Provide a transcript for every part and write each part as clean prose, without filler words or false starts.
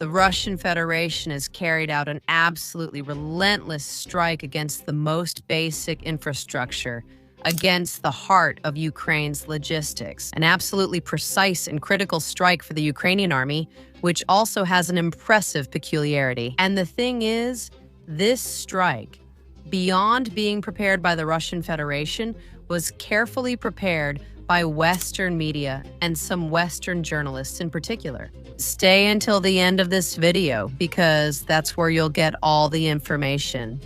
The Russian Federation has carried out an absolutely relentless strike against the most basic infrastructure, against the heart of Ukraine's logistics. An absolutely precise and critical strike for the Ukrainian army, which also has an impressive peculiarity. And the thing is, this strike, beyond being prepared by the Russian Federation, was carefully prepared by Western media and some Western journalists in particular. Stay until the end of this video because that's where you'll get all the information.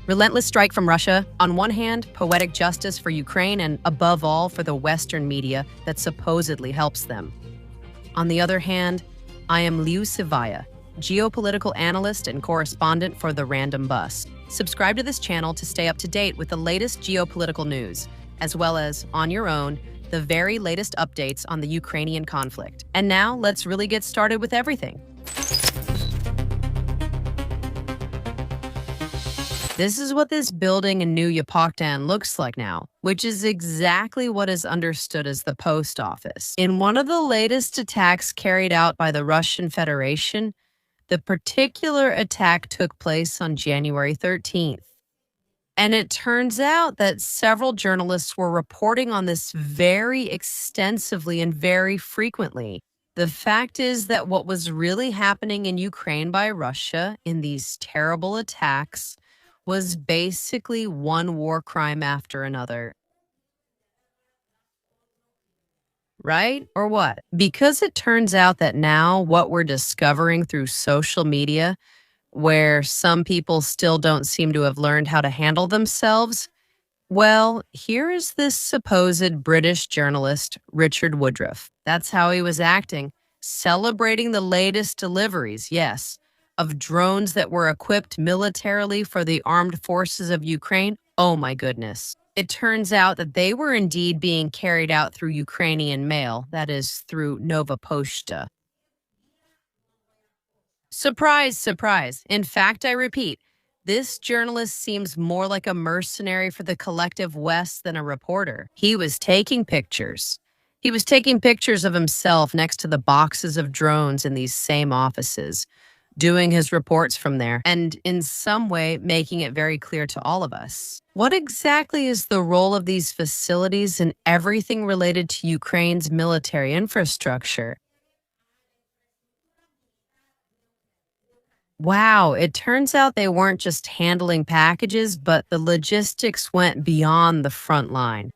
Relentless strike from Russia. On one hand, poetic justice for Ukraine and, above all, for the Western media that supposedly helps them. On the other hand, I am Liu Sivaya, geopolitical analyst and correspondent for The Random Bus. Subscribe to this channel to stay up to date with the latest geopolitical news, as well as, on your own, the very latest updates on the Ukrainian conflict. And now, let's really get started with everything. This is what this building in New Yapoktan looks like now, which is exactly what is understood as the post office. In one of the latest attacks carried out by the Russian Federation, the particular attack took place on January 13th. And it turns out that several journalists were reporting on this very extensively and very frequently. The fact is that what was really happening in Ukraine by Russia in these terrible attacks was basically one war crime after another. Right? Or what? Because it turns out that now what we're discovering through social media, where some people still don't seem to have learned how to handle themselves, well, here is this supposed British journalist, Richard Woodruff. That's how he was acting, celebrating the latest deliveries, yes, of drones that were equipped militarily for the armed forces of Ukraine. Oh my goodness. It turns out that they were indeed being carried out through Ukrainian mail, that is, through Nova Poshta. Surprise, surprise. In fact, I repeat, this journalist seems more like a mercenary for the collective West than a reporter. He was taking pictures. He was taking pictures of himself next to the boxes of drones in these same offices, doing his reports from there, and in some way making it very clear to all of us. What exactly is the role of these facilities in everything related to Ukraine's military infrastructure? Wow, it turns out they weren't just handling packages, but the logistics went beyond the front line.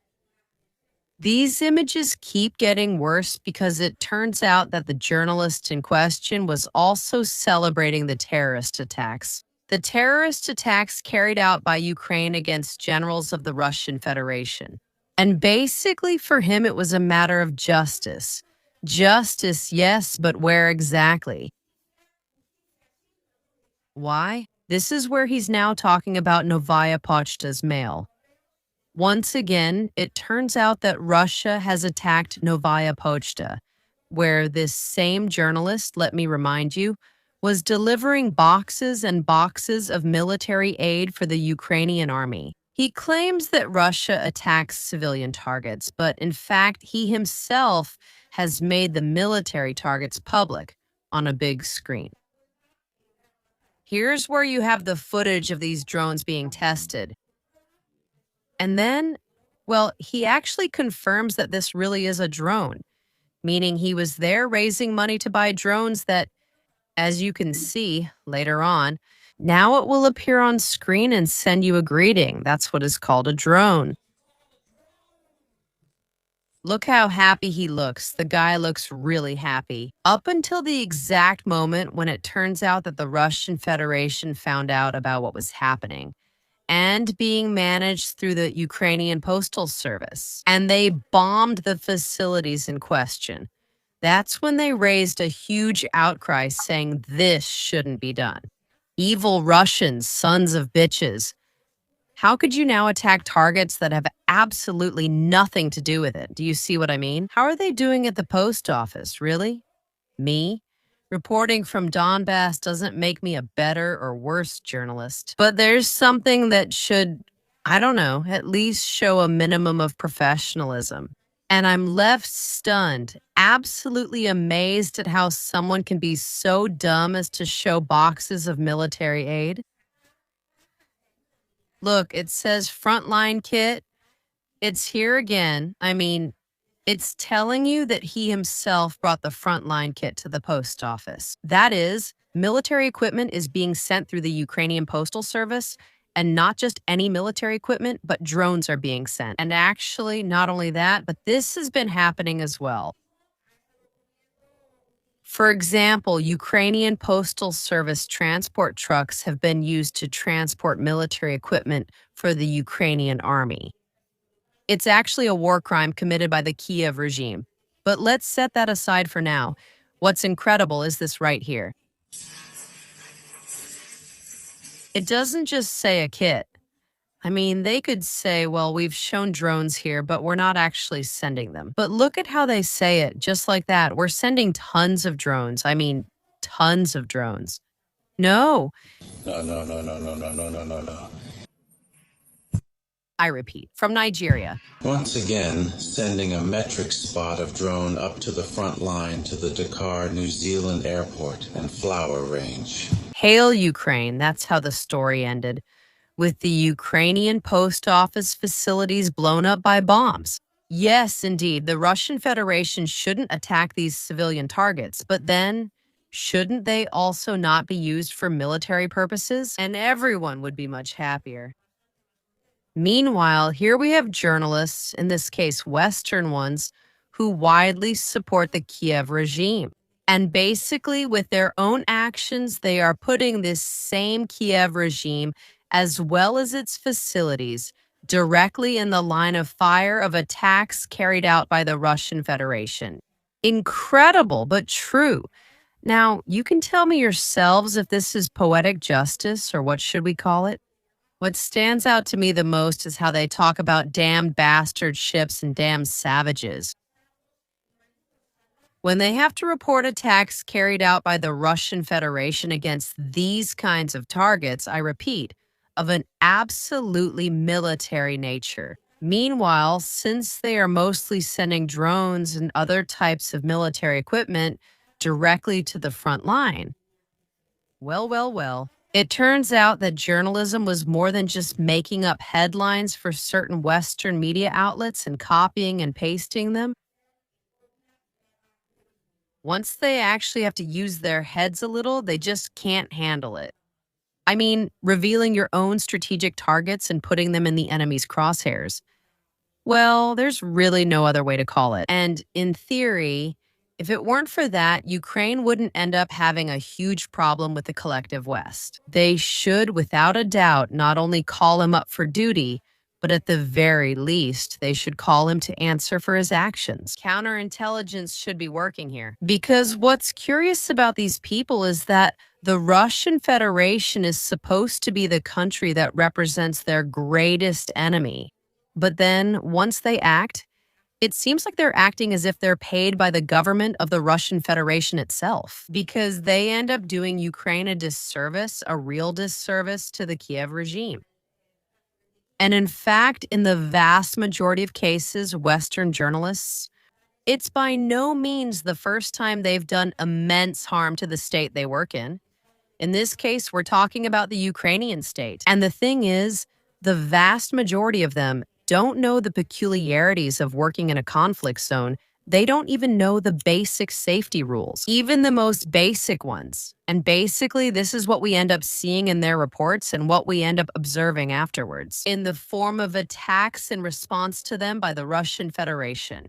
These images keep getting worse because it turns out that the journalist in question was also celebrating the terrorist attacks. The terrorist attacks carried out by Ukraine against generals of the Russian Federation. And basically for him, it was a matter of justice. Justice, yes, but where exactly? Why? This is where he's now talking about Novaya Pochta's mail. Once again, it turns out that Russia has attacked Novaya Pochta, where this same journalist, let me remind you, was delivering boxes and boxes of military aid for the Ukrainian army. He claims that Russia attacks civilian targets, but in fact, he himself has made the military targets public on a big screen. Here's where you have the footage of these drones being tested. And then, well, he actually confirms that this really is a drone, meaning he was there raising money to buy drones that, as you can see later on, now it will appear on screen and send you a greeting. That's what is called a drone. Look how happy he looks. The guy looks really happy. Up until the exact moment when it turns out that the Russian Federation found out about what was happening and being managed through the Ukrainian Postal Service. And they bombed the facilities in question. That's when they raised a huge outcry saying this shouldn't be done. Evil Russians, sons of bitches. How could you now attack targets that have absolutely nothing to do with it? Do you see what I mean? How are they doing at the post office? Really? Me? Reporting from Donbass doesn't make me a better or worse journalist. But there's something that should, I don't know, at least show a minimum of professionalism. And I'm left stunned, absolutely amazed at how someone can be so dumb as to show boxes of military aid. Look, it says frontline kit. It's here again. I mean, it's telling you that he himself brought the frontline kit to the post office. That is, military equipment is being sent through the Ukrainian Postal Service, and not just any military equipment, but drones are being sent. And actually, not only that, but this has been happening as well. For example, Ukrainian Postal Service transport trucks have been used to transport military equipment for the Ukrainian army. It's actually a war crime committed by the Kiev regime. But let's set that aside for now. What's incredible is this right here. It doesn't just say a kit. I mean, they could say, well, we've shown drones here, but we're not actually sending them. But look at how they say it, just like that. We're sending tons of drones. I mean, tons of drones. No, No, no, no, no, no, no, no, no, no, no. I repeat, from Nigeria. Once again, sending a metric spot of drone up to the front line to the Dakar, New Zealand airport and flower range. Hail Ukraine. That's how the story ended, with the Ukrainian post office facilities blown up by bombs. Yes, indeed, the Russian Federation shouldn't attack these civilian targets, but then shouldn't they also not be used for military purposes? And everyone would be much happier. Meanwhile, here we have journalists, in this case Western ones, who widely support the Kiev regime. And basically, with their own actions, they are putting this same Kiev regime, as well as its facilities, directly in the line of fire of attacks carried out by the Russian Federation. Incredible, but true. Now, you can tell me yourselves if this is poetic justice, or what should we call it? What stands out to me the most is how they talk about damned bastard ships and damned savages. When they have to report attacks carried out by the Russian Federation against these kinds of targets, I repeat, of an absolutely military nature. Meanwhile, since they are mostly sending drones and other types of military equipment directly to the front line, well, it turns out that journalism was more than just making up headlines for certain Western media outlets and copying and pasting them. Once they actually have to use their heads a little, they just can't handle it. I mean, revealing your own strategic targets and putting them in the enemy's crosshairs. Well, there's really no other way to call it. And in theory, if it weren't for that, Ukraine wouldn't end up having a huge problem with the collective West. They should, without a doubt, not only call him up for duty, but at the very least, they should call him to answer for his actions. Counterintelligence should be working here. Because what's curious about these people is that the Russian Federation is supposed to be the country that represents their greatest enemy. But then, once they act, it seems like they're acting as if they're paid by the government of the Russian Federation itself, because they end up doing Ukraine a disservice, a real disservice to the Kiev regime. And in fact, in the vast majority of cases, Western journalists, it's by no means the first time they've done immense harm to the state they work in. In this case, we're talking about the Ukrainian state. And the thing is, the vast majority of them don't know the peculiarities of working in a conflict zone. They don't even know the basic safety rules, even the most basic ones. And basically, this is what we end up seeing in their reports and what we end up observing afterwards, in the form of attacks in response to them by the Russian Federation.